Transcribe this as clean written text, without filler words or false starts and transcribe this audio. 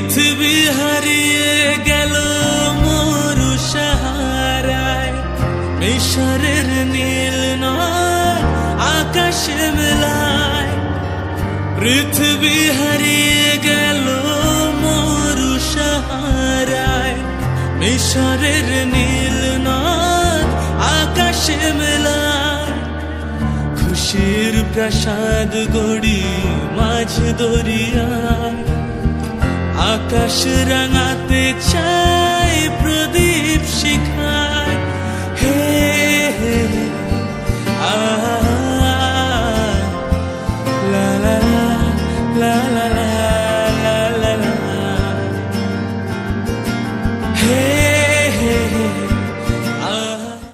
পৃথিবী হারিয়ে গেল মরু সাহারায়, মিশরের নীল নয় আকাশে মেলায়। পৃথিবী হারিয়ে গেল মরু সাহারায়, মিশরের নীল নয় আকাশে মেলায়। খুশির প্রাসাদ গড়ি মাঝ দরিয়ায়, আকাশ রাঙাতে চাই প্রদীপ শিখায়। হে হে আ লা লা লা লা লা লা লা লা। হে